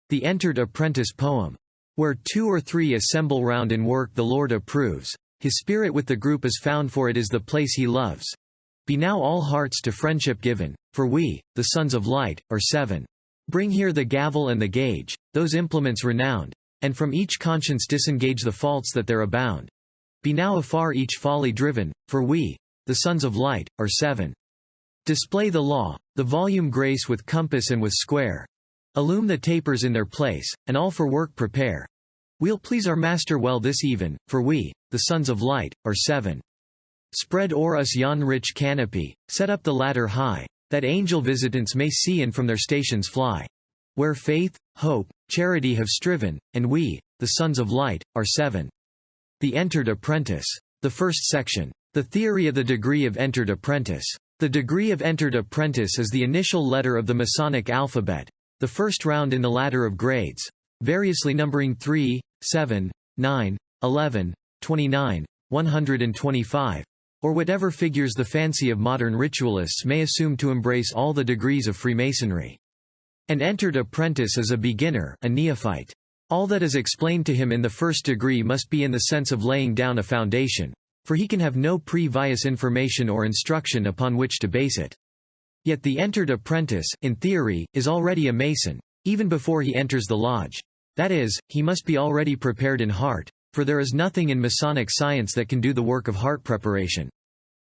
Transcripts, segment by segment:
The Entered Apprentice poem. Where 2 or 3 assemble round in work the Lord approves, his spirit with the group is found, for it is the place he loves. Be now all hearts to friendship given, for we, the sons of light, are 7. Bring here the gavel and the gauge, those implements renowned, and from each conscience disengage the faults that there abound. Be now afar each folly driven, for we, the sons of light, are 7. Display the law, the volume grace with compass and with square. Illume the tapers in their place, and all for work prepare. We'll please our Master well this even, for we, the sons of light, are 7. Spread o'er us yon rich canopy, set up the ladder high, that angel visitants may see and from their stations fly. Where faith, hope, charity have striven, and we, the sons of light, are 7. The Entered Apprentice. The first section. The theory of the Degree of Entered Apprentice. The Degree of Entered Apprentice is the initial letter of the Masonic alphabet, the first round in the ladder of grades, variously numbering 3, 7, 9, 11, 29, 125, or whatever figures the fancy of modern ritualists may assume to embrace all the degrees of Freemasonry. An entered apprentice is a beginner, a neophyte. All that is explained to him in the first degree must be in the sense of laying down a foundation, for he can have no previous information or instruction upon which to base it. Yet the entered apprentice, in theory, is already a Mason, even before he enters the lodge. That is, he must be already prepared in heart, for there is nothing in Masonic science that can do the work of heart preparation.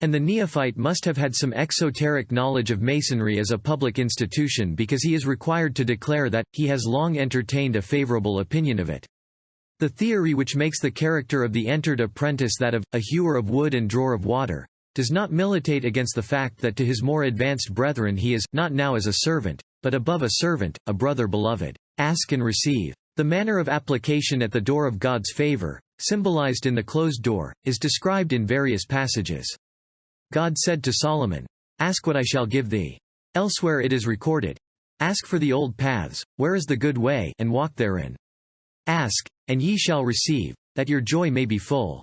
And the neophyte must have had some exoteric knowledge of Masonry as a public institution, because he is required to declare that he has long entertained a favorable opinion of it. The theory which makes the character of the entered apprentice that of a hewer of wood and drawer of water does not militate against the fact that to his more advanced brethren he is, not now as a servant, but above a servant, a brother beloved. Ask and receive. The manner of application at the door of God's favor, symbolized in the closed door, is described in various passages. God said to Solomon, "Ask what I shall give thee." Elsewhere it is recorded, "Ask for the old paths, where is the good way, and walk therein. Ask, and ye shall receive, that your joy may be full.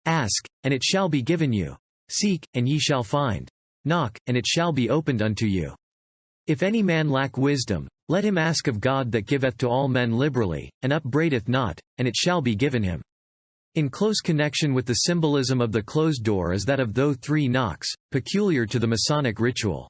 Ask, and it shall be given you. Seek, and ye shall find. Knock, and it shall be opened unto you. If any man lack wisdom, let him ask of God that giveth to all men liberally, and upbraideth not, and it shall be given him." In close connection with the symbolism of the closed door is that of those 3 knocks, peculiar to the Masonic ritual.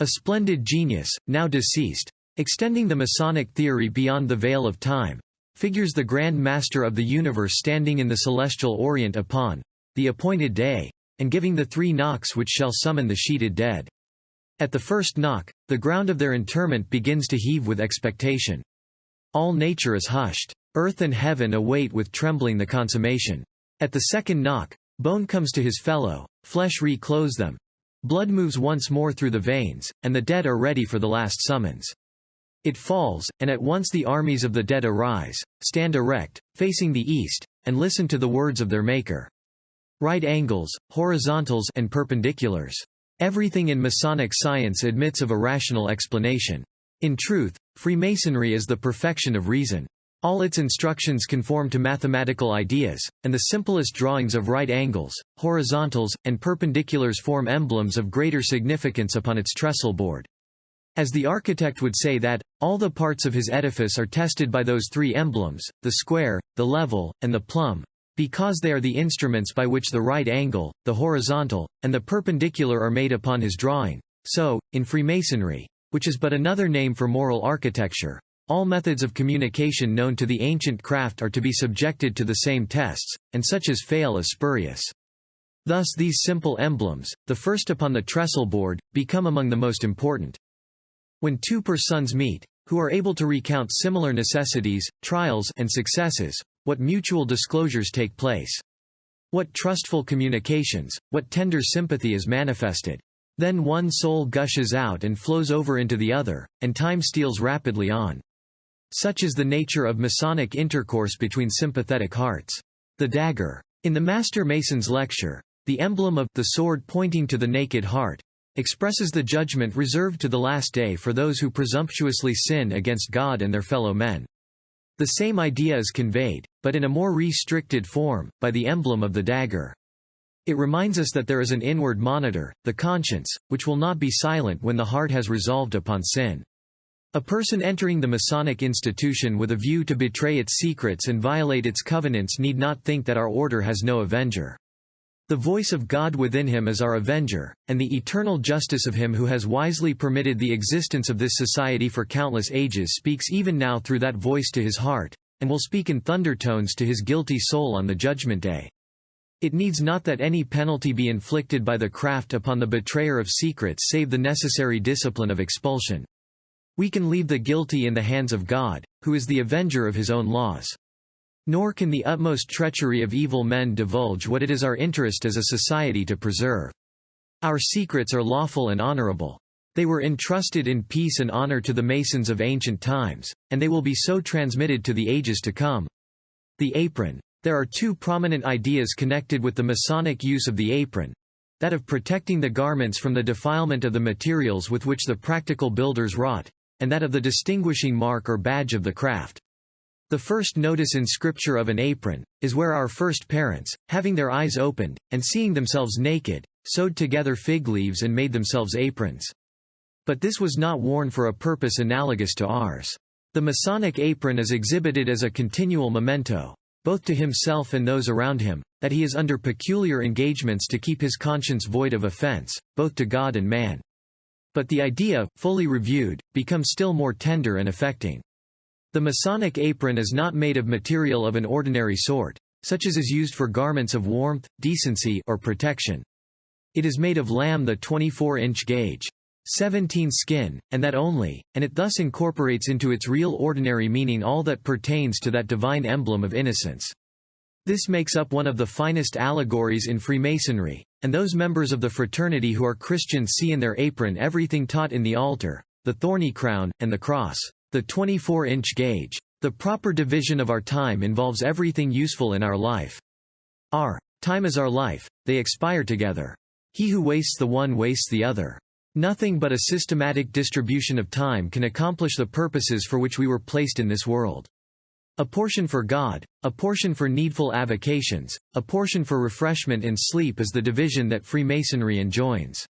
A splendid genius, now deceased, extending the Masonic theory beyond the veil of time, figures the Grand Master of the universe standing in the celestial orient upon the appointed day, and giving the 3 knocks which shall summon the sheeted dead. At the first knock, the ground of their interment begins to heave with expectation. All nature is hushed. Earth and heaven await with trembling the consummation. At the second knock, bone comes to his fellow, flesh re-clothes them. Blood moves once more through the veins, and the dead are ready for the last summons. It falls, and at once the armies of the dead arise, stand erect, facing the east, and listen to the words of their Maker. Right angles, horizontals, and perpendiculars. Everything in Masonic science admits of a rational explanation. In truth, Freemasonry is the perfection of reason. All its instructions conform to mathematical ideas, and the simplest drawings of right angles, horizontals, and perpendiculars form emblems of greater significance upon its trestle board. As the architect would say that, all the parts of his edifice are tested by those 3 emblems, the square, the level, and the plumb, because they are the instruments by which the right angle, the horizontal, and the perpendicular are made upon his drawing. So, in Freemasonry, which is but another name for moral architecture, all methods of communication known to the ancient craft are to be subjected to the same tests, and such as fail is spurious. Thus these simple emblems, the first upon the trestle board, become among the most important. When 2 persons meet, who are able to recount similar necessities, trials, and successes, what mutual disclosures take place. What trustful communications, what tender sympathy is manifested. Then one soul gushes out and flows over into the other, and time steals rapidly on. Such is the nature of Masonic intercourse between sympathetic hearts. The dagger. In the Master Mason's lecture, the emblem of the sword pointing to the naked heart expresses the judgment reserved to the last day for those who presumptuously sin against God and their fellow men. The same idea is conveyed, but in a more restricted form, by the emblem of the dagger. It reminds us that there is an inward monitor, the conscience, which will not be silent when the heart has resolved upon sin. A person entering the Masonic institution with a view to betray its secrets and violate its covenants need not think that our order has no avenger. The voice of God within him is our avenger, and the eternal justice of him who has wisely permitted the existence of this society for countless ages speaks even now through that voice to his heart, and will speak in thundertones to his guilty soul on the judgment day. It needs not that any penalty be inflicted by the craft upon the betrayer of secrets save the necessary discipline of expulsion. We can leave the guilty in the hands of God, who is the avenger of his own laws. Nor can the utmost treachery of evil men divulge what it is our interest as a society to preserve. Our secrets are lawful and honorable. They were entrusted in peace and honor to the Masons of ancient times, and they will be so transmitted to the ages to come. The apron. There are two prominent ideas connected with the Masonic use of the apron: that of protecting the garments from the defilement of the materials with which the practical builders wrought, and that of the distinguishing mark or badge of the craft. The first notice in Scripture of an apron is where our first parents, having their eyes opened, and seeing themselves naked, sewed together fig leaves and made themselves aprons. But this was not worn for a purpose analogous to ours. The Masonic apron is exhibited as a continual memento, both to himself and those around him, that he is under peculiar engagements to keep his conscience void of offense, both to God and man. But the idea, fully reviewed, becomes still more tender and affecting. The Masonic apron is not made of material of an ordinary sort, such as is used for garments of warmth, decency, or protection. It is made of lamb the 24-inch gauge, 17 skin, and that only, and it thus incorporates into its real ordinary meaning all that pertains to that divine emblem of innocence. This makes up one of the finest allegories in Freemasonry, and those members of the fraternity who are Christians see in their apron everything taught in the altar, the thorny crown, and the cross. The 24-inch gauge. The proper division of our time involves everything useful in our life. Our time is our life, they expire together. He who wastes the one wastes the other. Nothing but a systematic distribution of time can accomplish the purposes for which we were placed in this world. A portion for God, a portion for needful avocations, a portion for refreshment and sleep is the division that Freemasonry enjoins.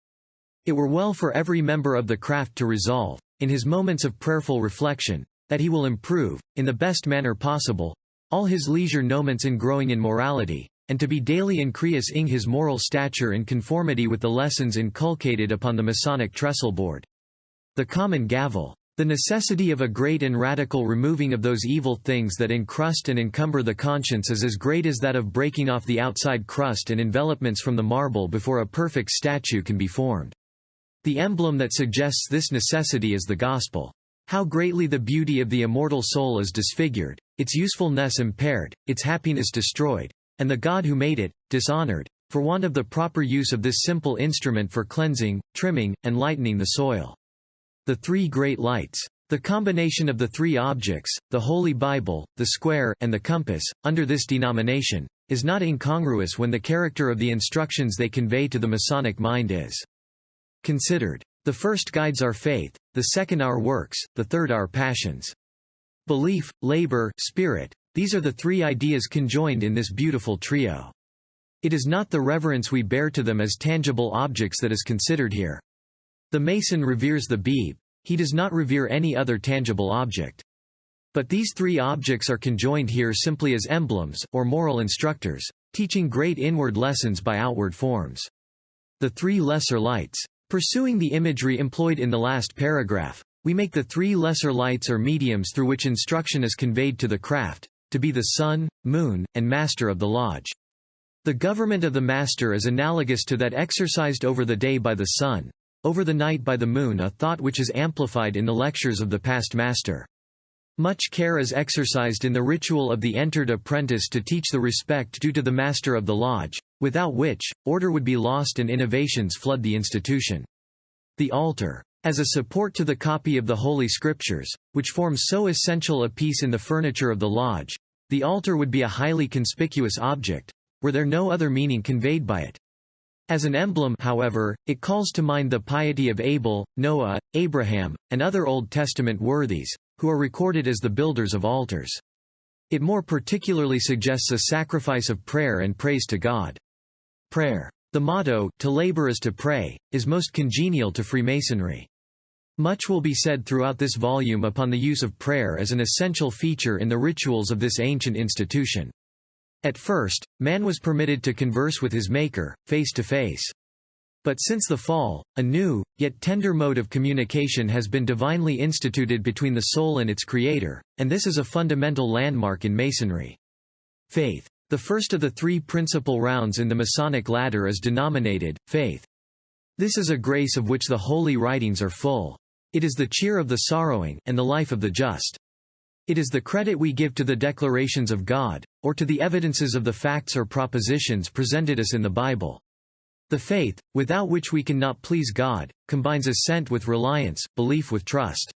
It were well for every member of the craft to resolve, in his moments of prayerful reflection, that he will improve, in the best manner possible, all his leisure moments in growing in morality, and to be daily increasing his moral stature in conformity with the lessons inculcated upon the Masonic trestle-board. The common gavel. The necessity of a great and radical removing of those evil things that encrust and encumber the conscience is as great as that of breaking off the outside crust and envelopments from the marble before a perfect statue can be formed. The emblem that suggests this necessity is the gospel. How greatly the beauty of the immortal soul is disfigured, its usefulness impaired, its happiness destroyed, and the God who made it, dishonored, for want of the proper use of this simple instrument for cleansing, trimming, and lightening the soil. The three great lights. The combination of the three objects, the Holy Bible, the square, and the compass, under this denomination, is not incongruous when the character of the instructions they convey to the Masonic mind is considered. The first guides our faith, the second our works, the third our passions. Belief, labor, spirit, these are the three ideas conjoined in this beautiful trio. It is not the reverence we bear to them as tangible objects that is considered here. The Mason reveres the beeb, he does not revere any other tangible object. But these three objects are conjoined here simply as emblems, or moral instructors, teaching great inward lessons by outward forms. The three lesser lights. Pursuing the imagery employed in the last paragraph, we make the three lesser lights or mediums through which instruction is conveyed to the craft, to be the sun, moon, and master of the lodge. The government of the master is analogous to that exercised over the day by the sun, over the night by the moon, a thought which is amplified in the lectures of the past master. Much care is exercised in the ritual of the entered apprentice to teach the respect due to the master of the lodge, without which, order would be lost and innovations flood the institution. The altar. As a support to the copy of the Holy Scriptures, which forms so essential a piece in the furniture of the lodge, the altar would be a highly conspicuous object, were there no other meaning conveyed by it. As an emblem, however, it calls to mind the piety of Abel, Noah, Abraham, and other Old Testament worthies, who are recorded as the builders of altars. It more particularly suggests a sacrifice of prayer and praise to God. Prayer. The motto, "To labor is to pray," is most congenial to Freemasonry. Much will be said throughout this volume upon the use of prayer as an essential feature in the rituals of this ancient institution. At first, man was permitted to converse with his Maker, face to face. But since the fall, a new, yet tender mode of communication has been divinely instituted between the soul and its Creator, and this is a fundamental landmark in Masonry. Faith. The first of the three principal rounds in the Masonic ladder is denominated faith. This is a grace of which the holy writings are full. It is the cheer of the sorrowing, and the life of the just. It is the credit we give to the declarations of God, or to the evidences of the facts or propositions presented us in the Bible. The faith, without which we cannot please God, combines assent with reliance, belief with trust.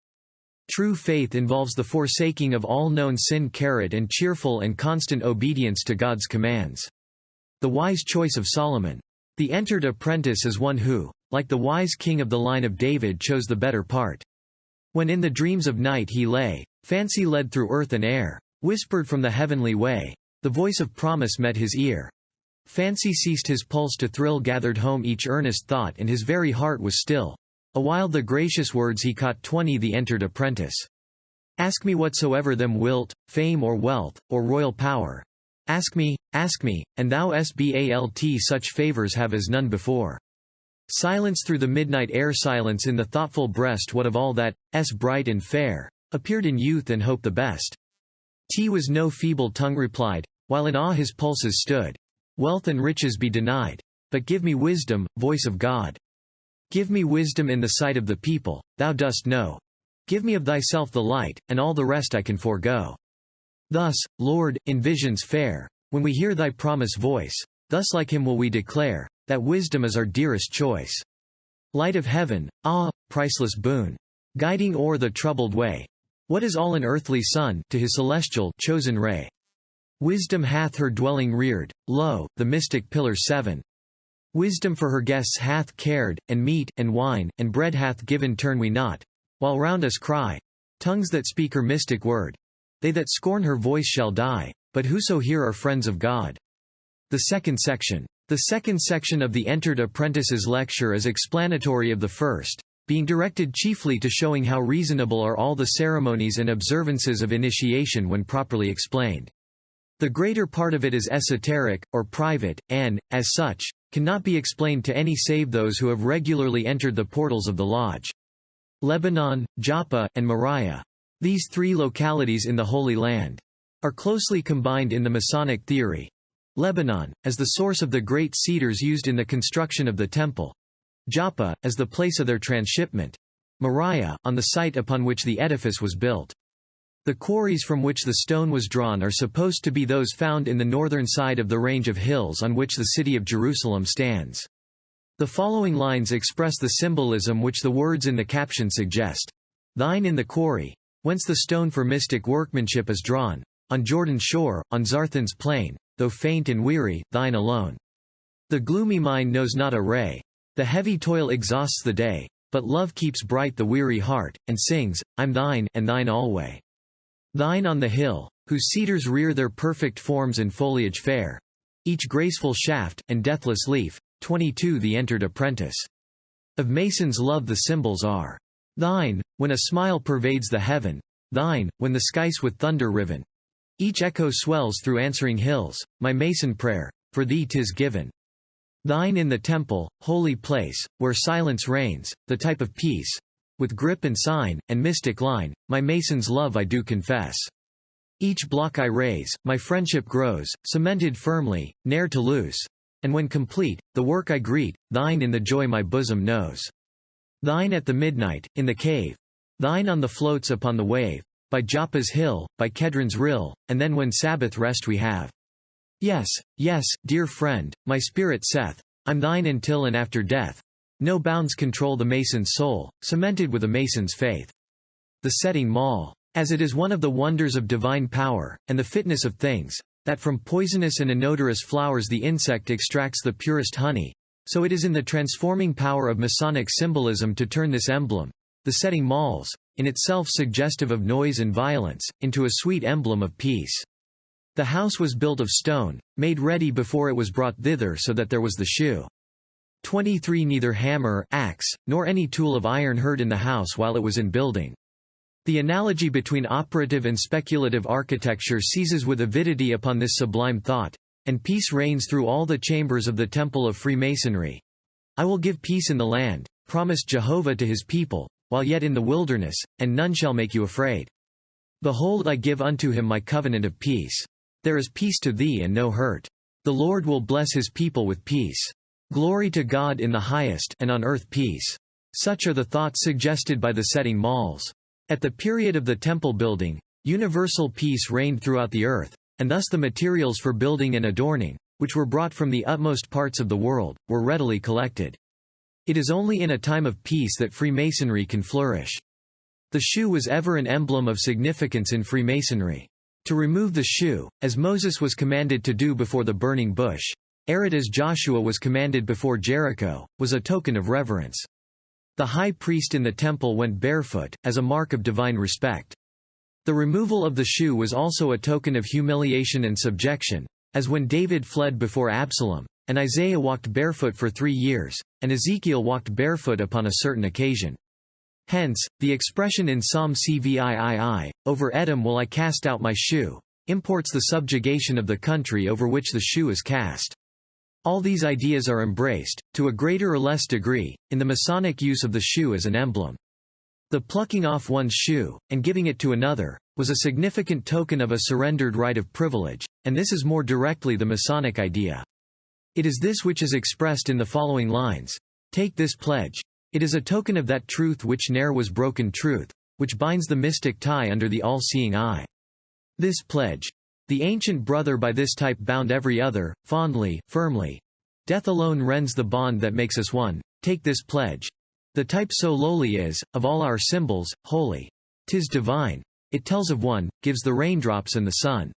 True faith involves the forsaking of all known sin and cheerful and constant obedience to God's commands. The wise choice of Solomon. The entered apprentice is one who, like the wise king of the line of David, chose the better part. When in the dreams of night he lay, fancy led through earth and air, whispered from the heavenly way, the voice of promise met his ear. Fancy ceased his pulse to thrill, gathered home each earnest thought, and his very heart was still. Awhile the gracious words he caught 20 the entered apprentice. Ask me whatsoever them wilt, fame or wealth, or royal power. Ask me, and thou sbalt such favors have as none before. Silence through the midnight air, silence in the thoughtful breast, what of all that, bright and fair, appeared in youth and hope the best? Was no feeble tongue replied, while in awe his pulses stood. Wealth and riches be denied. But give me wisdom, voice of God. Give me wisdom in the sight of the people, thou dost know. Give me of thyself the light, and all the rest I can forego. Thus, Lord, in visions fair, when we hear thy promise voice, thus like him will we declare, that wisdom is our dearest choice. Light of heaven, priceless boon, guiding o'er the troubled way. What is all an earthly sun to his celestial chosen ray? Wisdom hath her dwelling reared, lo, the mystic pillars 7. Wisdom for her guests hath cared, and meat, and wine, and bread hath given, turn we not, while round us cry, tongues that speak her mystic word. They that scorn her voice shall die, but whoso hear are friends of God. The second section. The second section of the Entered Apprentice's lecture is explanatory of the first, being directed chiefly to showing how reasonable are all the ceremonies and observances of initiation when properly explained. The greater part of it is esoteric, or private, and, as such, cannot be explained to any save those who have regularly entered the portals of the lodge. Lebanon, Joppa, and Moriah. These three localities in the Holy Land are closely combined in the Masonic theory. Lebanon, as the source of the great cedars used in the construction of the temple. Joppa, as the place of their transshipment. Moriah, on the site upon which the edifice was built. The quarries from which the stone was drawn are supposed to be those found in the northern side of the range of hills on which the city of Jerusalem stands. The following lines express the symbolism which the words in the caption suggest. Thine in the quarry, whence the stone for mystic workmanship is drawn, on Jordan's shore, on Zarthan's plain, though faint and weary, thine alone. The gloomy mind knows not a ray, the heavy toil exhausts the day, but love keeps bright the weary heart, and sings, I'm thine, and thine alway. Thine on the hill, whose cedars rear their perfect forms and foliage fair, each graceful shaft, and deathless leaf. 22 The Entered Apprentice. Of Masons' love the symbols are thine, when a smile pervades the heaven, thine, when the skies with thunder riven. Each echo swells through answering hills, my Mason prayer, for thee 'tis given. Thine in the temple, holy place, where silence reigns, the type of peace, with grip and sign, and mystic line, my Mason's love I do confess. Each block I raise, my friendship grows, cemented firmly, ne'er to lose. And when complete, the work I greet, thine in the joy my bosom knows. Thine at the midnight, in the cave. Thine on the floats upon the wave, by Joppa's hill, by Kedron's rill, and then when Sabbath rest we have. Yes, dear friend, my spirit saith, I'm thine until and after death. No bounds control the Mason's soul, cemented with a Mason's faith. The setting mall. As it is one of the wonders of divine power, and the fitness of things, that from poisonous and inodorous flowers the insect extracts the purest honey, so it is in the transforming power of Masonic symbolism to turn this emblem, the setting malls, in itself suggestive of noise and violence, into a sweet emblem of peace. The house was built of stone, made ready before it was brought thither so that there was the shoe. 23 Neither hammer, axe, nor any tool of iron heard in the house while it was in building. The analogy between operative and speculative architecture seizes with avidity upon this sublime thought, and peace reigns through all the chambers of the temple of Freemasonry. I will give peace in the land, promised Jehovah to his people, while yet in the wilderness, and none shall make you afraid. Behold, I give unto him my covenant of peace. There is peace to thee and no hurt. The Lord will bless his people with peace. Glory to God in the highest, and on earth peace. Such are the thoughts suggested by the setting malls. At the period of the temple building, universal peace reigned throughout the earth, and thus the materials for building and adorning, which were brought from the utmost parts of the world, were readily collected. It is only in a time of peace that Freemasonry can flourish. The shoe was ever an emblem of significance in Freemasonry. To remove the shoe, as Moses was commanded to do before the burning bush, ere it as Joshua was commanded before Jericho, was a token of reverence. The high priest in the temple went barefoot, as a mark of divine respect. The removal of the shoe was also a token of humiliation and subjection, as when David fled before Absalom, and Isaiah walked barefoot for 3 years, and Ezekiel walked barefoot upon a certain occasion. Hence, the expression in Psalm cviii, "Over Edom will I cast out my shoe," imports the subjugation of the country over which the shoe is cast. All these ideas are embraced, to a greater or less degree, in the Masonic use of the shoe as an emblem. The plucking off one's shoe, and giving it to another, was a significant token of a surrendered right of privilege, and this is more directly the Masonic idea. It is this which is expressed in the following lines: "Take this pledge. It is a token of that truth which ne'er was broken truth, which binds the mystic tie under the all-seeing eye. This pledge. The ancient brother by this type bound every other, fondly, firmly. Death alone rends the bond that makes us one. Take this pledge. The type so lowly is, of all our symbols, holy. 'Tis divine. It tells of one, gives the raindrops and the sun.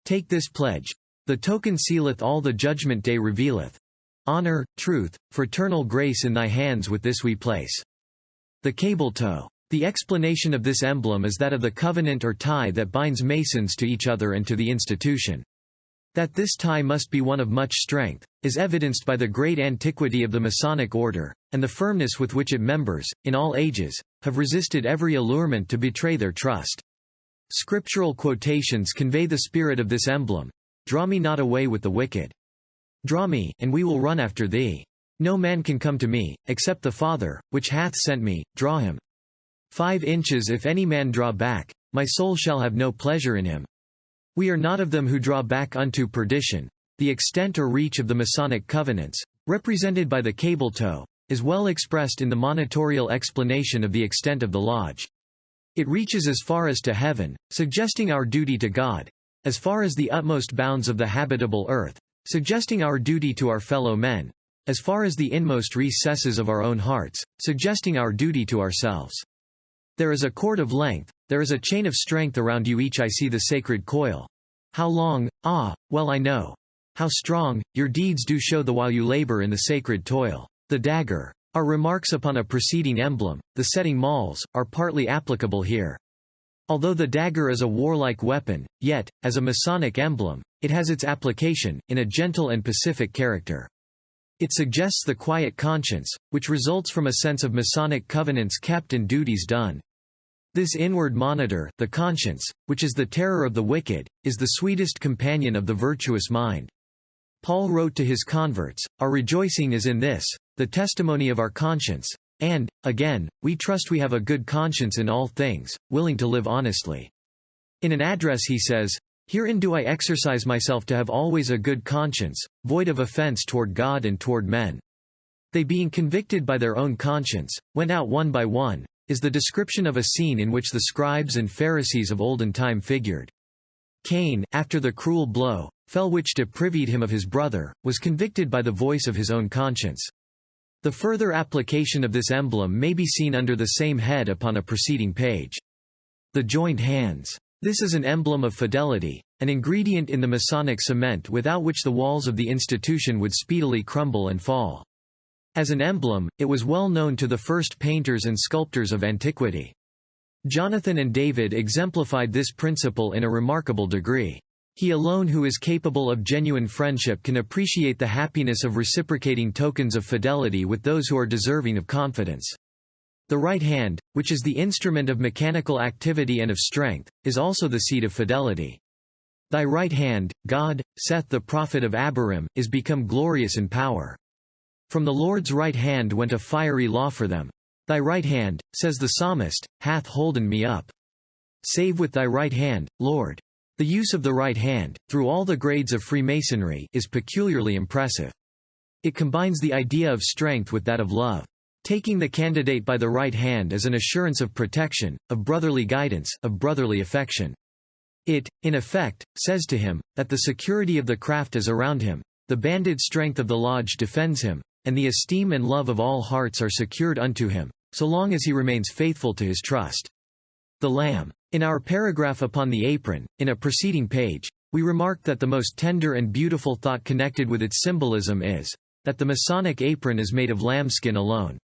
Take this pledge. The token sealeth all the judgment day revealeth. Honor, truth, fraternal grace in thy hands with this we place." The cable toe. The explanation of this emblem is that of the covenant or tie that binds Masons to each other and to the institution. That this tie must be one of much strength, is evidenced by the great antiquity of the Masonic order, and the firmness with which its members, in all ages, have resisted every allurement to betray their trust. Scriptural quotations convey the spirit of this emblem: "Draw me not away with the wicked. Draw me, and we will run after thee. No man can come to me, except the Father, which hath sent me, draw him. 5 inches if any man draw back, my soul shall have no pleasure in him." We are not of them who draw back unto perdition. The extent or reach of the Masonic covenants, represented by the cable toe, is well expressed in the monitorial explanation of the extent of the lodge. It reaches as far as to heaven, suggesting our duty to God; as far as the utmost bounds of the habitable earth, suggesting our duty to our fellow men; as far as the inmost recesses of our own hearts, suggesting our duty to ourselves. There is a cord of length, there is a chain of strength around you each. I see the sacred coil. How long? Ah, well I know. How strong, your deeds do show the while you labor in the sacred toil. The dagger. Our remarks upon a preceding emblem, the setting malls, are partly applicable here. Although the dagger is a warlike weapon, yet, as a Masonic emblem, it has its application, in a gentle and pacific character. It suggests the quiet conscience, which results from a sense of Masonic covenants kept and duties done. This inward monitor, the conscience, which is the terror of the wicked, is the sweetest companion of the virtuous mind. Paul wrote to his converts, "Our rejoicing is in this, the testimony of our conscience, and, again, we trust we have a good conscience in all things, willing to live honestly." In an address he says, "Herein do I exercise myself to have always a good conscience, void of offense toward God and toward men." They being convicted by their own conscience, went out one by one, is the description of a scene in which the scribes and Pharisees of olden time figured. Cain, after the cruel blow, fell which deprived him of his brother, was convicted by the voice of his own conscience. The further application of this emblem may be seen under the same head upon a preceding page. The joined hands. This is an emblem of fidelity, an ingredient in the Masonic cement without which the walls of the institution would speedily crumble and fall. As an emblem, it was well known to the first painters and sculptors of antiquity. Jonathan and David exemplified this principle in a remarkable degree. He alone who is capable of genuine friendship can appreciate the happiness of reciprocating tokens of fidelity with those who are deserving of confidence. The right hand, which is the instrument of mechanical activity and of strength, is also the seat of fidelity. Thy right hand, God, saith the prophet of Abiram, is become glorious in power. From the Lord's right hand went a fiery law for them. Thy right hand, says the psalmist, hath holden me up. Save with thy right hand, Lord. The use of the right hand, through all the grades of Freemasonry, is peculiarly impressive. It combines the idea of strength with that of love. Taking the candidate by the right hand is an assurance of protection, of brotherly guidance, of brotherly affection. It, in effect, says to him, that the security of the craft is around him, the banded strength of the lodge defends him, and the esteem and love of all hearts are secured unto him, so long as he remains faithful to his trust. The Lamb. In our paragraph upon the apron, in a preceding page, we remarked that the most tender and beautiful thought connected with its symbolism is, that the Masonic apron is made of lambskin alone.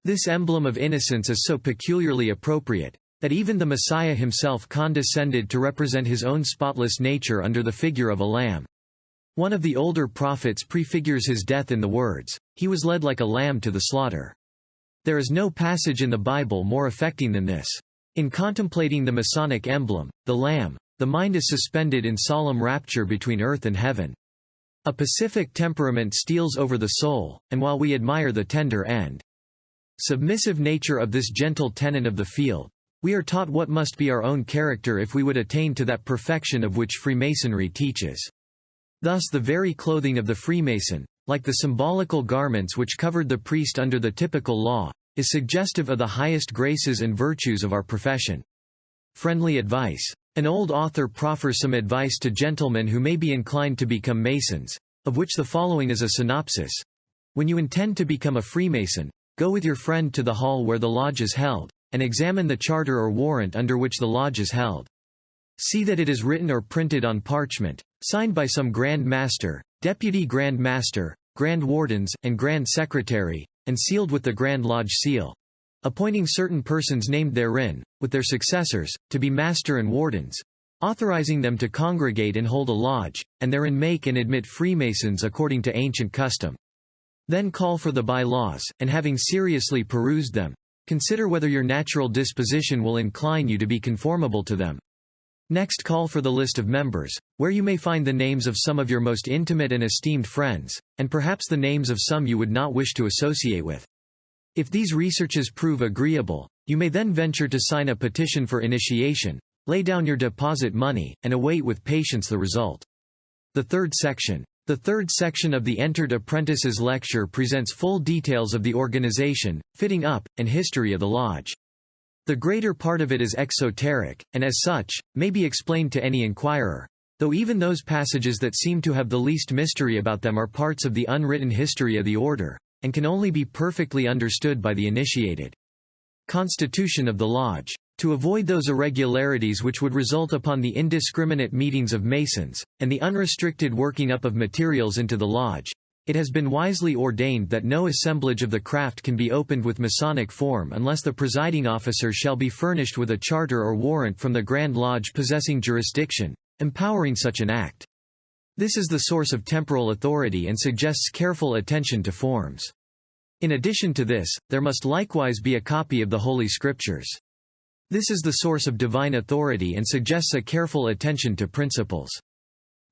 This emblem of innocence is so peculiarly appropriate, that even the Messiah himself condescended to represent his own spotless nature under the figure of a lamb. One of the older prophets prefigures his death in the words, "He was led like a lamb to the slaughter." There is no passage in the Bible more affecting than this. In contemplating the Masonic emblem, the lamb, the mind is suspended in solemn rapture between earth and heaven. A pacific temperament steals over the soul, and while we admire the tender and submissive nature of this gentle tenant of the field, we are taught what must be our own character if we would attain to that perfection of which Freemasonry teaches. Thus the very clothing of the Freemason, like the symbolical garments which covered the priest under the typical law, is suggestive of the highest graces and virtues of our profession. Friendly advice. An old author proffers some advice to gentlemen who may be inclined to become Masons, of which the following is a synopsis. When you intend to become a Freemason, go with your friend to the hall where the lodge is held, and examine the charter or warrant under which the lodge is held. See that it is written or printed on parchment, signed by some Grand Master, Deputy Grand Master, Grand Wardens, and Grand Secretary, and sealed with the Grand Lodge seal, appointing certain persons named therein, with their successors, to be Master and Wardens, authorizing them to congregate and hold a lodge, and therein make and admit Freemasons according to ancient custom. Then call for the by-laws, and having seriously perused them, consider whether your natural disposition will incline you to be conformable to them. Next call for the list of members, where you may find the names of some of your most intimate and esteemed friends, and perhaps the names of some you would not wish to associate with. If these researches prove agreeable, you may then venture to sign a petition for initiation, lay down your deposit money, and await with patience the result. The third section. The third section of the Entered Apprentices lecture presents full details of the organization, fitting up, and history of the lodge. The greater part of it is exoteric, and as such, may be explained to any inquirer, though even those passages that seem to have the least mystery about them are parts of the unwritten history of the order, and can only be perfectly understood by the initiated. Constitution of the Lodge. To avoid those irregularities which would result upon the indiscriminate meetings of Masons, and the unrestricted working up of materials into the lodge, it has been wisely ordained that no assemblage of the craft can be opened with Masonic form unless the presiding officer shall be furnished with a charter or warrant from the Grand Lodge possessing jurisdiction, empowering such an act. This is the source of temporal authority and suggests careful attention to forms. In addition to this, there must likewise be a copy of the Holy Scriptures. This is the source of divine authority and suggests a careful attention to principles.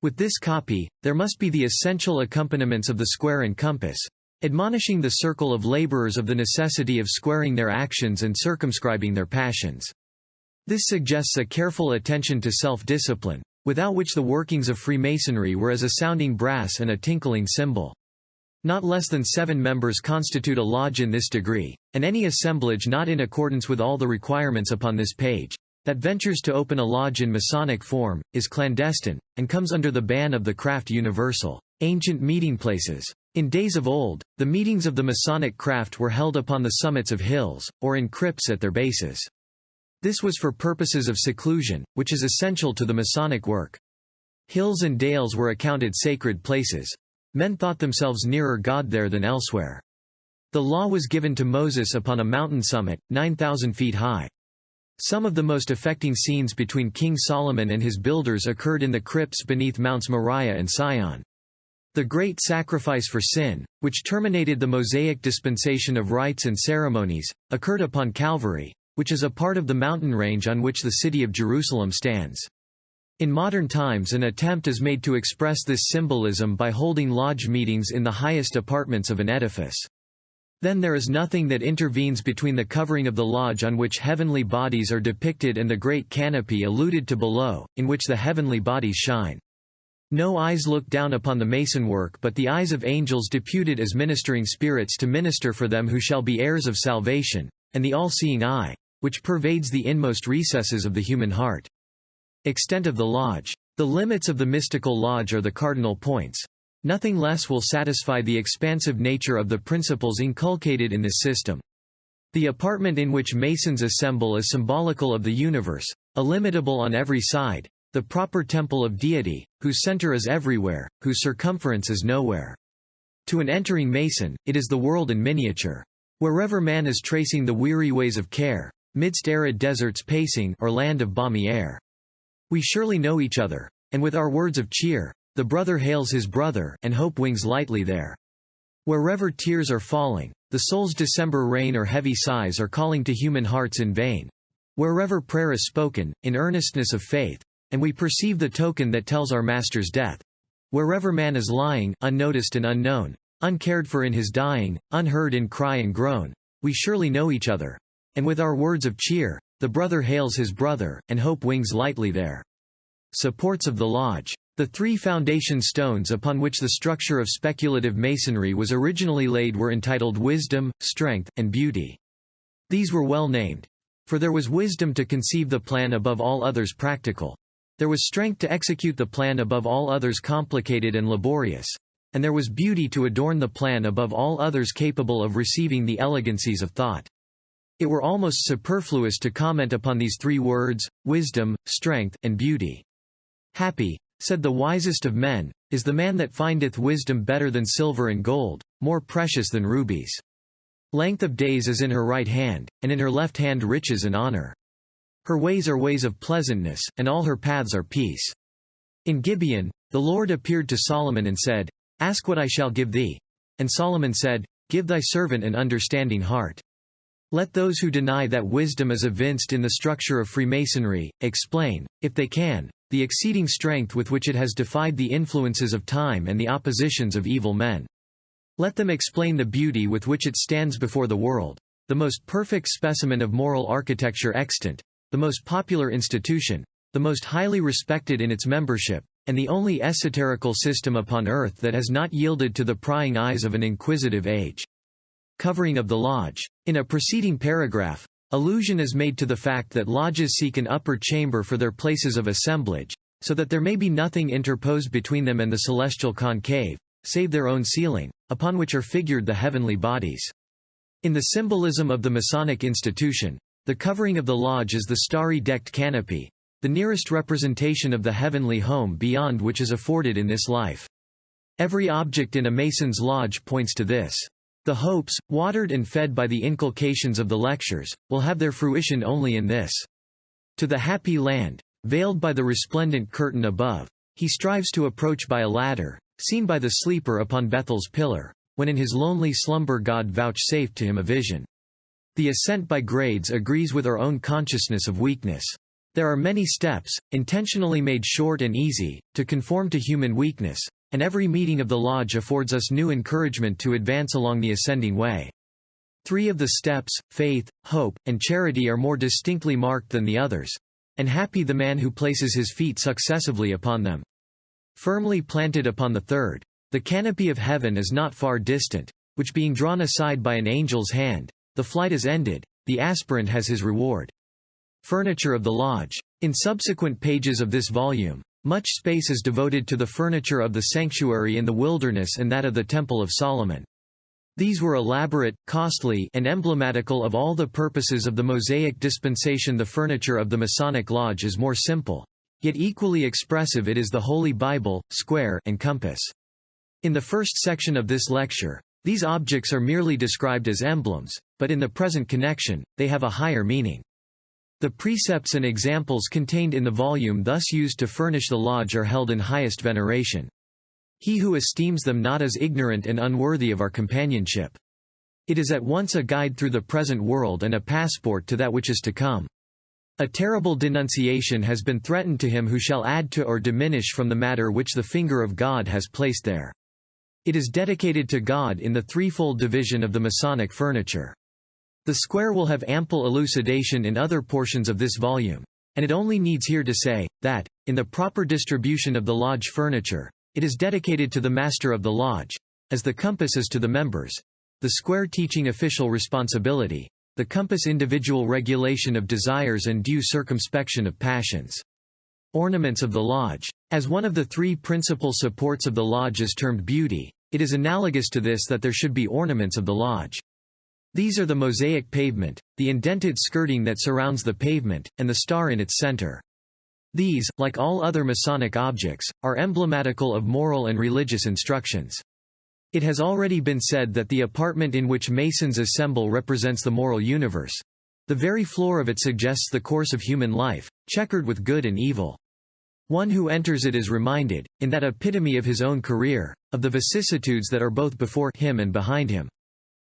With this copy, there must be the essential accompaniments of the square and compass, admonishing the circle of laborers of the necessity of squaring their actions and circumscribing their passions. This suggests a careful attention to self-discipline, without which the workings of Freemasonry were as a sounding brass and a tinkling cymbal. Not less than 7 members constitute a lodge in this degree, and any assemblage not in accordance with all the requirements upon this page, that ventures to open a lodge in Masonic form, is clandestine, and comes under the ban of the craft universal. Ancient meeting places. In days of old, the meetings of the Masonic craft were held upon the summits of hills, or in crypts at their bases. This was for purposes of seclusion, which is essential to the Masonic work. Hills and dales were accounted sacred places. Men thought themselves nearer God there than elsewhere. The law was given to Moses upon a mountain summit, 9,000 feet high. Some of the most affecting scenes between King Solomon and his builders occurred in the crypts beneath Mounts Moriah and Sion. The great sacrifice for sin, which terminated the Mosaic dispensation of rites and ceremonies, occurred upon Calvary, which is a part of the mountain range on which the city of Jerusalem stands. In modern times, an attempt is made to express this symbolism by holding lodge meetings in the highest apartments of an edifice. Then there is nothing that intervenes between the covering of the lodge on which heavenly bodies are depicted and the great canopy alluded to below, in which the heavenly bodies shine. No eyes look down upon the mason work but the eyes of angels deputed as ministering spirits to minister for them who shall be heirs of salvation, and the all-seeing eye, which pervades the inmost recesses of the human heart. Extent of the lodge. The limits of the mystical lodge are the cardinal points. Nothing less will satisfy the expansive nature of the principles inculcated in this system. The apartment in which Masons assemble is symbolical of the universe, illimitable on every side, the proper temple of deity, whose center is everywhere, whose circumference is nowhere. To an entering Mason, it is the world in miniature. Wherever man is tracing the weary ways of care, midst arid deserts pacing, or land of balmy air. We surely know each other, and with our words of cheer, the brother hails his brother, and hope wings lightly there. Wherever tears are falling, the soul's December rain or heavy sighs are calling to human hearts in vain. Wherever prayer is spoken, in earnestness of faith, and we perceive the token that tells our Master's death. Wherever man is lying, unnoticed and unknown, uncared for in his dying, unheard in cry and groan, we surely know each other, and with our words of cheer, the brother hails his brother, and hope wings lightly there. Supports of the lodge. The three foundation stones upon which the structure of speculative masonry was originally laid were entitled wisdom, strength, and beauty. These were well named. For there was wisdom to conceive the plan above all others practical. There was strength to execute the plan above all others complicated and laborious. And there was beauty to adorn the plan above all others capable of receiving the elegancies of thought. It were almost superfluous to comment upon these three words, wisdom, strength, and beauty. Happy, said the wisest of men, is the man that findeth wisdom better than silver and gold, more precious than rubies. Length of days is in her right hand, and in her left hand riches and honor. Her ways are ways of pleasantness, and all her paths are peace. In Gibeon, the Lord appeared to Solomon and said, Ask what I shall give thee. And Solomon said, Give thy servant an understanding heart. Let those who deny that wisdom is evinced in the structure of Freemasonry, explain, if they can, the exceeding strength with which it has defied the influences of time and the oppositions of evil men. Let them explain the beauty with which it stands before the world, the most perfect specimen of moral architecture extant, the most popular institution, the most highly respected in its membership, and the only esoterical system upon earth that has not yielded to the prying eyes of an inquisitive age. Covering of the lodge. In a preceding paragraph, allusion is made to the fact that lodges seek an upper chamber for their places of assemblage, so that there may be nothing interposed between them and the celestial concave, save their own ceiling, upon which are figured the heavenly bodies. In the symbolism of the Masonic institution, the covering of the lodge is the starry decked canopy, the nearest representation of the heavenly home beyond which is afforded in this life. Every object in a Mason's lodge points to this. The hopes, watered and fed by the inculcations of the lectures, will have their fruition only in this. To the happy land, veiled by the resplendent curtain above, he strives to approach by a ladder, seen by the sleeper upon Bethel's pillar, when in his lonely slumber God vouchsafed to him a vision. The ascent by grades agrees with our own consciousness of weakness. There are many steps, intentionally made short and easy, to conform to human weakness, and every meeting of the lodge affords us new encouragement to advance along the ascending way. Three of the steps, faith, hope, and charity, are more distinctly marked than the others, and happy the man who places his feet successively upon them. Firmly planted upon the third, the canopy of heaven is not far distant, which being drawn aside by an angel's hand, the flight is ended, the aspirant has his reward. Furniture of the lodge. In subsequent pages of this volume, much space is devoted to the furniture of the sanctuary in the wilderness and that of the Temple of Solomon. These were elaborate, costly, and emblematical of all the purposes of the Mosaic dispensation. The furniture of the Masonic Lodge is more simple, yet equally expressive. It is the Holy Bible, square, and compass. In the first section of this lecture, these objects are merely described as emblems, but in the present connection, they have a higher meaning. The precepts and examples contained in the volume thus used to furnish the lodge are held in highest veneration. He who esteems them not is ignorant and unworthy of our companionship. It is at once a guide through the present world and a passport to that which is to come. A terrible denunciation has been threatened to him who shall add to or diminish from the matter which the finger of God has placed there. It is dedicated to God in the threefold division of the Masonic furniture. The square will have ample elucidation in other portions of this volume, and it only needs here to say, that, in the proper distribution of the lodge furniture, it is dedicated to the master of the lodge, as the compass is to the members, the square teaching official responsibility, the compass individual regulation of desires and due circumspection of passions. Ornaments of the lodge. As one of the three principal supports of the lodge is termed beauty, it is analogous to this that there should be ornaments of the lodge. These are the mosaic pavement, the indented skirting that surrounds the pavement, and the star in its center. These, like all other Masonic objects, are emblematical of moral and religious instructions. It has already been said that the apartment in which Masons assemble represents the moral universe. The very floor of it suggests the course of human life, checkered with good and evil. One who enters it is reminded, in that epitome of his own career, of the vicissitudes that are both before him and behind him.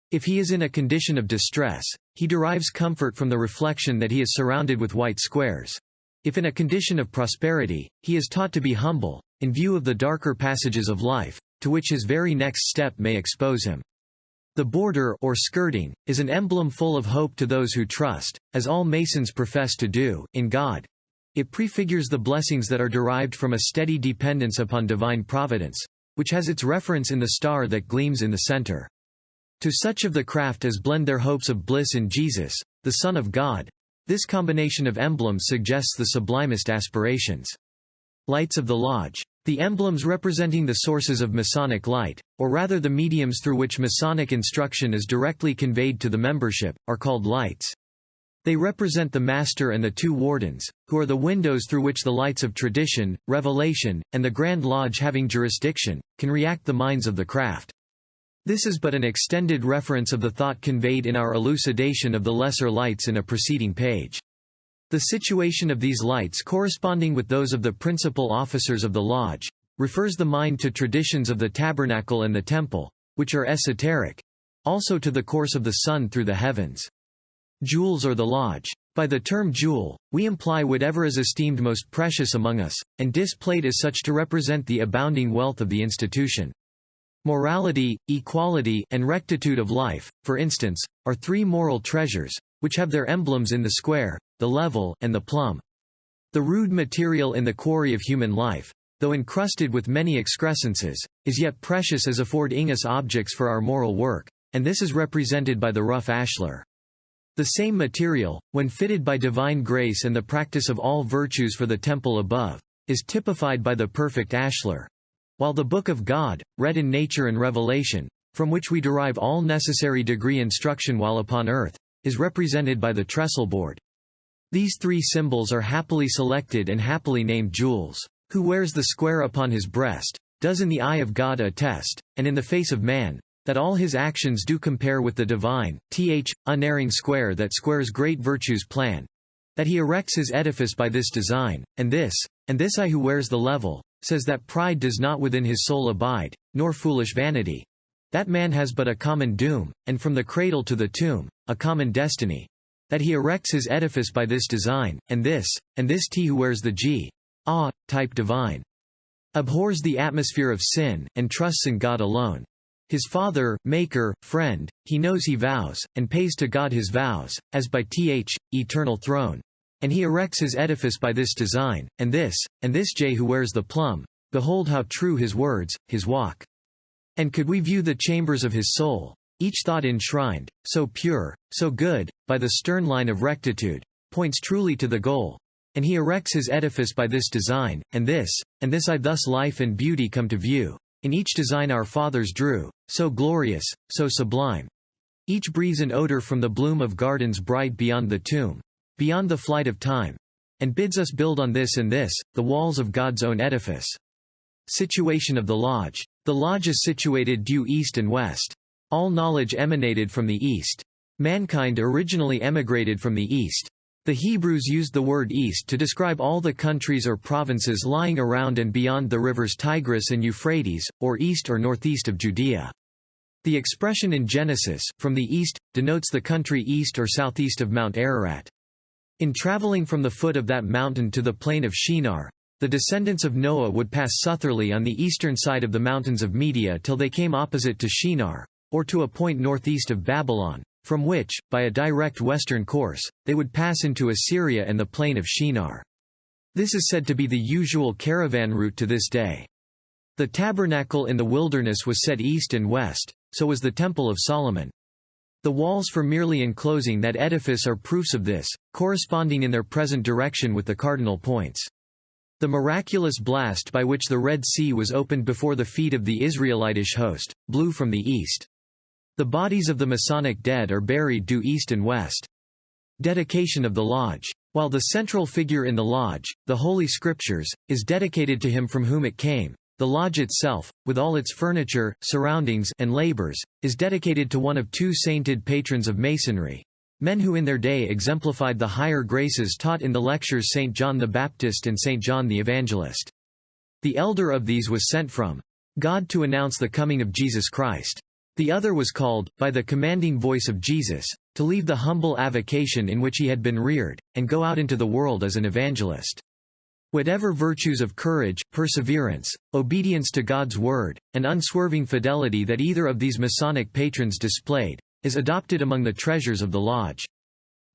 If he is in a condition of distress, he derives comfort from the reflection that he is surrounded with white squares. If in a condition of prosperity, he is taught to be humble, in view of the darker passages of life, to which his very next step may expose him. The border or skirting is an emblem full of hope to those who trust, as all Masons profess to do, in God. It prefigures the blessings that are derived from a steady dependence upon divine providence, which has its reference in the star that gleams in the center. To such of the craft as blend their hopes of bliss in Jesus, the Son of God, this combination of emblems suggests the sublimest aspirations. Lights of the lodge. The emblems representing the sources of Masonic light, or rather the mediums through which Masonic instruction is directly conveyed to the membership, are called lights. They represent the Master and the two wardens, who are the windows through which the lights of tradition, revelation, and the Grand Lodge having jurisdiction, can react the minds of the craft. This is but an extended reference of the thought conveyed in our elucidation of the lesser lights in a preceding page. The situation of these lights corresponding with those of the principal officers of the lodge, refers the mind to traditions of the tabernacle and the temple, which are esoteric, also to the course of the sun through the heavens. Jewels or the lodge. By the term jewel, we imply whatever is esteemed most precious among us, and displayed as such to represent the abounding wealth of the institution. Morality, equality, and rectitude of life, for instance, are three moral treasures, which have their emblems in the square, the level, and the plumb. The rude material in the quarry of human life, though encrusted with many excrescences, is yet precious as affording us objects for our moral work, and this is represented by the rough ashlar. The same material, when fitted by divine grace and the practice of all virtues for the temple above, is typified by the perfect ashlar. While the Book of God, read in nature and revelation, from which we derive all necessary degree instruction while upon earth, is represented by the trestle board. These three symbols are happily selected and happily named jewels. Who wears the square upon his breast, does in the eye of God attest, and in the face of man, that all his actions do compare with the divine, unerring square that squares great virtues plan. That he erects his edifice by this design, and this eye who wears the level, says that pride does not within his soul abide, nor foolish vanity. That man has but a common doom, and from the cradle to the tomb, a common destiny. That he erects his edifice by this design, and this T who wears the type divine. Abhors the atmosphere of sin, and trusts in God alone. His Father, Maker, Friend, he knows he vows, and pays to God his vows, as by eternal throne. And he erects his edifice by this design, and this J who wears the plumb, behold how true his words, his walk. And could we view the chambers of his soul, each thought enshrined, so pure, so good, by the stern line of rectitude, points truly to the goal. And he erects his edifice by this design, and this I thus life and beauty come to view. In each design our fathers drew, so glorious, so sublime. Each breathes an odor from the bloom of gardens bright beyond the tomb, beyond the flight of time, and bids us build on this and this, the walls of God's own edifice. Situation of the lodge. The lodge is situated due east and west. All knowledge emanated from the east. Mankind originally emigrated from the east. The Hebrews used the word East to describe all the countries or provinces lying around and beyond the rivers Tigris and Euphrates, or east or northeast of Judea. The expression in Genesis, from the east, denotes the country east or southeast of Mount Ararat. In traveling from the foot of that mountain to the plain of Shinar, the descendants of Noah would pass southerly on the eastern side of the mountains of Media till they came opposite to Shinar, or to a point northeast of Babylon, from which, by a direct western course, they would pass into Assyria and the plain of Shinar. This is said to be the usual caravan route to this day. The tabernacle in the wilderness was set east and west, so was the Temple of Solomon. The walls for merely enclosing that edifice are proofs of this, corresponding in their present direction with the cardinal points. The miraculous blast by which the Red Sea was opened before the feet of the Israelitish host, blew from the east. The bodies of the Masonic dead are buried due east and west. Dedication of the Lodge. While the central figure in the Lodge, the Holy Scriptures, is dedicated to him from whom it came, the Lodge itself, with all its furniture, surroundings, and labors, is dedicated to one of two sainted patrons of Masonry, men who in their day exemplified the higher graces taught in the lectures St. John the Baptist and St. John the Evangelist. The elder of these was sent from God to announce the coming of Jesus Christ. The other was called, by the commanding voice of Jesus, to leave the humble avocation in which he had been reared, and go out into the world as an evangelist. Whatever virtues of courage, perseverance, obedience to God's word, and unswerving fidelity that either of these Masonic patrons displayed, is adopted among the treasures of the Lodge.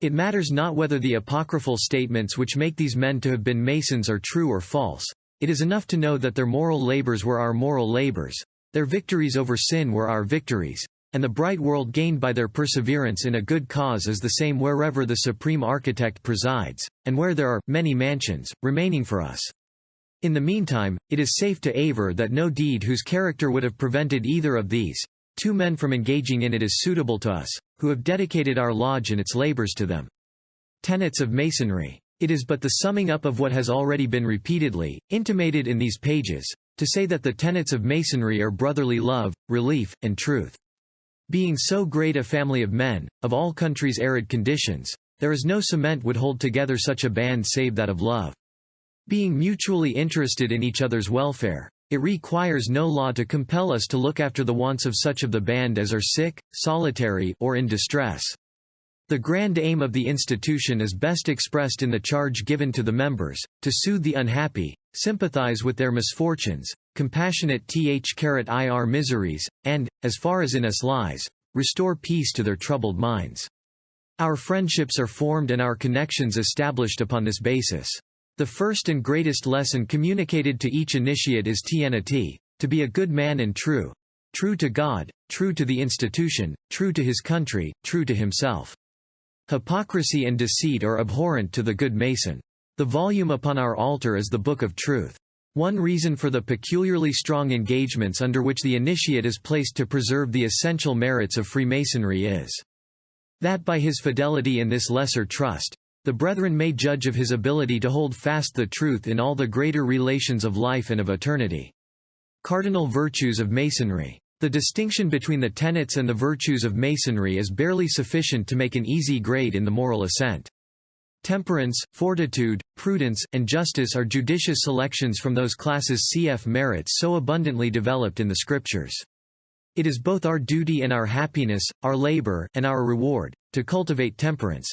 It matters not whether the apocryphal statements which make these men to have been Masons are true or false. It is enough to know that their moral labors were our moral labors, their victories over sin were our victories, and the bright world gained by their perseverance in a good cause is the same wherever the Supreme Architect presides, and where there are many mansions remaining for us. In the meantime, it is safe to aver that no deed whose character would have prevented either of these two men from engaging in it is suitable to us, who have dedicated our lodge and its labors to them. Tenets of Masonry. It is but the summing up of what has already been repeatedly intimated in these pages, to say that the tenets of Masonry are brotherly love, relief, and truth. Being so great a family of men, of all countries' arid conditions, there is no cement would hold together such a band save that of love. Being mutually interested in each other's welfare, it requires no law to compel us to look after the wants of such of the band as are sick, solitary, or in distress. The grand aim of the institution is best expressed in the charge given to the members, to soothe the unhappy, sympathize with their misfortunes, compassionate ir miseries, and, as far as in us lies, restore peace to their troubled minds. Our friendships are formed and our connections established upon this basis. The first and greatest lesson communicated to each initiate is TNT, to be a good man and true. True to God, true to the institution, true to his country, true to himself. Hypocrisy and deceit are abhorrent to the good Mason. The volume upon our altar is the Book of Truth. One reason for the peculiarly strong engagements under which the initiate is placed to preserve the essential merits of Freemasonry is that by his fidelity in this lesser trust, the brethren may judge of his ability to hold fast the truth in all the greater relations of life and of eternity. Cardinal virtues of Masonry. The distinction between the tenets and the virtues of Masonry is barely sufficient to make an easy grade in the moral ascent. Temperance, fortitude, prudence, and justice are judicious selections from those classes cf. merits so abundantly developed in the Scriptures. It is both our duty and our happiness, our labor, and our reward, to cultivate temperance.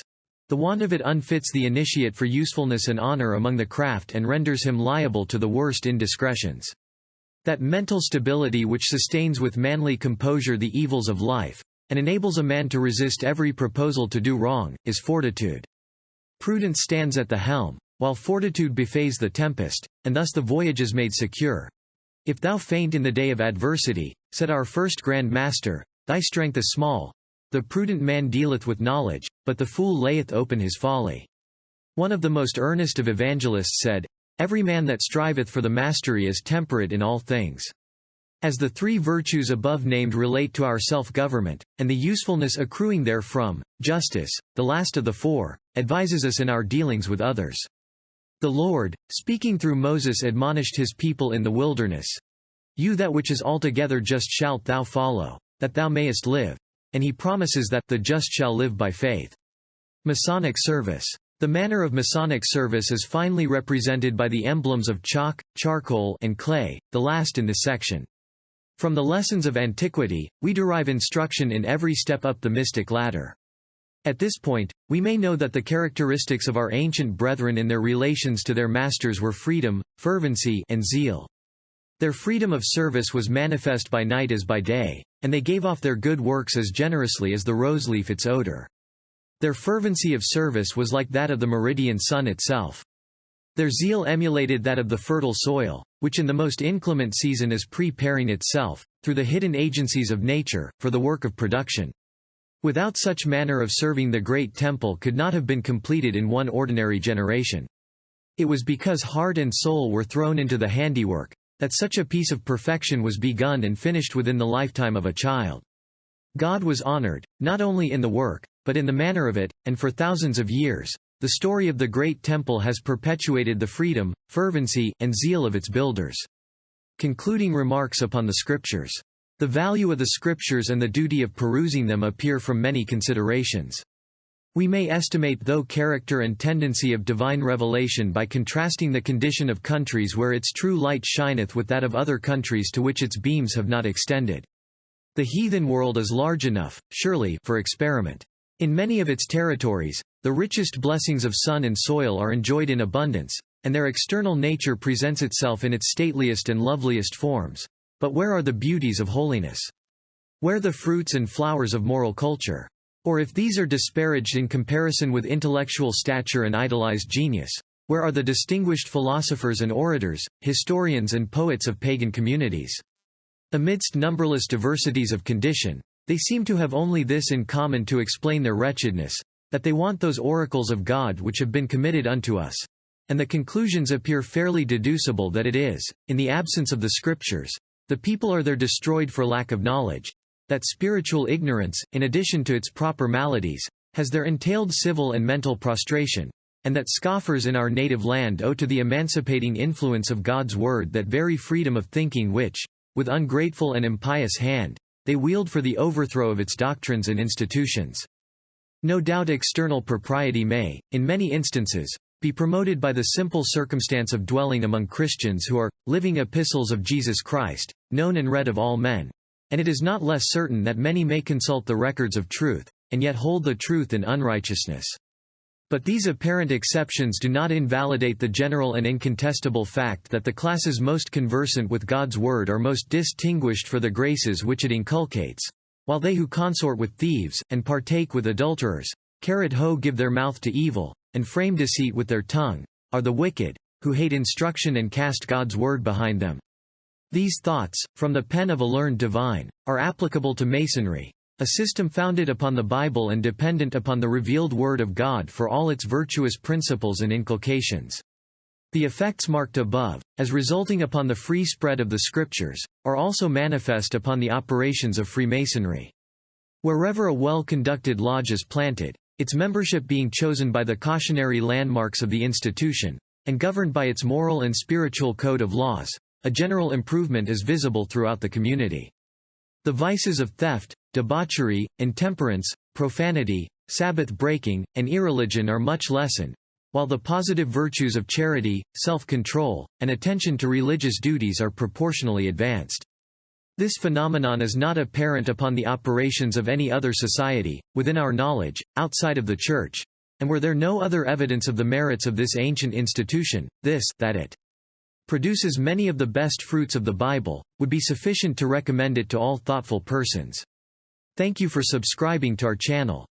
The want of it unfits the initiate for usefulness and honor among the craft and renders him liable to the worst indiscretions. That mental stability which sustains with manly composure the evils of life, and enables a man to resist every proposal to do wrong, is fortitude. Prudence stands at the helm, while fortitude befays the tempest, and thus the voyage is made secure. If thou faint in the day of adversity, said our first Grand Master, thy strength is small. The prudent man dealeth with knowledge, but the fool layeth open his folly. One of the most earnest of evangelists said, every man that striveth for the mastery is temperate in all things. As the three virtues above named relate to our self-government, and the usefulness accruing therefrom, justice, the last of the four, advises us in our dealings with others. The Lord, speaking through Moses, admonished his people in the wilderness, you that which is altogether just shalt thou follow, that thou mayest live. And he promises that the just shall live by faith. Masonic service. The manner of Masonic service is finely represented by the emblems of chalk, charcoal, and clay, the last in this section. From the lessons of antiquity, we derive instruction in every step up the mystic ladder. At this point, we may know that the characteristics of our ancient brethren in their relations to their masters were freedom, fervency, and zeal. Their freedom of service was manifest by night as by day, and they gave off their good works as generously as the roseleaf its odor. Their fervency of service was like that of the meridian sun itself. Their zeal emulated that of the fertile soil, which in the most inclement season is preparing itself, through the hidden agencies of nature, for the work of production. Without such manner of serving the great temple could not have been completed in one ordinary generation. It was because heart and soul were thrown into the handiwork, that such a piece of perfection was begun and finished within the lifetime of a child. God was honored, not only in the work, but in the manner of it, and for thousands of years, the story of the great temple has perpetuated the freedom, fervency, and zeal of its builders. Concluding remarks upon the Scriptures. The value of the Scriptures and the duty of perusing them appear from many considerations. We may estimate the character and tendency of divine revelation by contrasting the condition of countries where its true light shineth with that of other countries to which its beams have not extended. The heathen world is large enough, surely, for experiment. In many of its territories, the richest blessings of sun and soil are enjoyed in abundance, and their external nature presents itself in its stateliest and loveliest forms. But where are the beauties of holiness? Where the fruits and flowers of moral culture? Or if these are disparaged in comparison with intellectual stature and idolized genius, where are the distinguished philosophers and orators, historians and poets of pagan communities? Amidst numberless diversities of condition, they seem to have only this in common to explain their wretchedness, that they want those oracles of God which have been committed unto us. And the conclusions appear fairly deducible that it is, in the absence of the Scriptures, the people are there destroyed for lack of knowledge, that spiritual ignorance, in addition to its proper maladies, has there entailed civil and mental prostration, and that scoffers in our native land owe to the emancipating influence of God's word that very freedom of thinking which, with ungrateful and impious hand, they wield for the overthrow of its doctrines and institutions. No doubt external propriety may, in many instances, be promoted by the simple circumstance of dwelling among Christians who are living epistles of Jesus Christ, known and read of all men, and it is not less certain that many may consult the records of truth, and yet hold the truth in unrighteousness. But these apparent exceptions do not invalidate the general and incontestable fact that the classes most conversant with God's word are most distinguished for the graces which it inculcates, while they who consort with thieves, and partake with adulterers, give their mouth to evil, and frame deceit with their tongue, are the wicked, who hate instruction and cast God's word behind them. These thoughts, from the pen of a learned divine, are applicable to Masonry, a system founded upon the Bible and dependent upon the revealed Word of God for all its virtuous principles and inculcations. The effects marked above, as resulting upon the free spread of the Scriptures, are also manifest upon the operations of Freemasonry. Wherever a well-conducted lodge is planted, its membership being chosen by the cautionary landmarks of the institution, and governed by its moral and spiritual code of laws, a general improvement is visible throughout the community. The vices of theft, debauchery, intemperance, profanity, Sabbath breaking, and irreligion are much lessened, while the positive virtues of charity, self-control, and attention to religious duties are proportionally advanced. This phenomenon is not apparent upon the operations of any other society, within our knowledge, outside of the Church, and were there no other evidence of the merits of this ancient institution, that it produces many of the best fruits of the Bible, would be sufficient to recommend it to all thoughtful persons. Thank you for subscribing to our channel.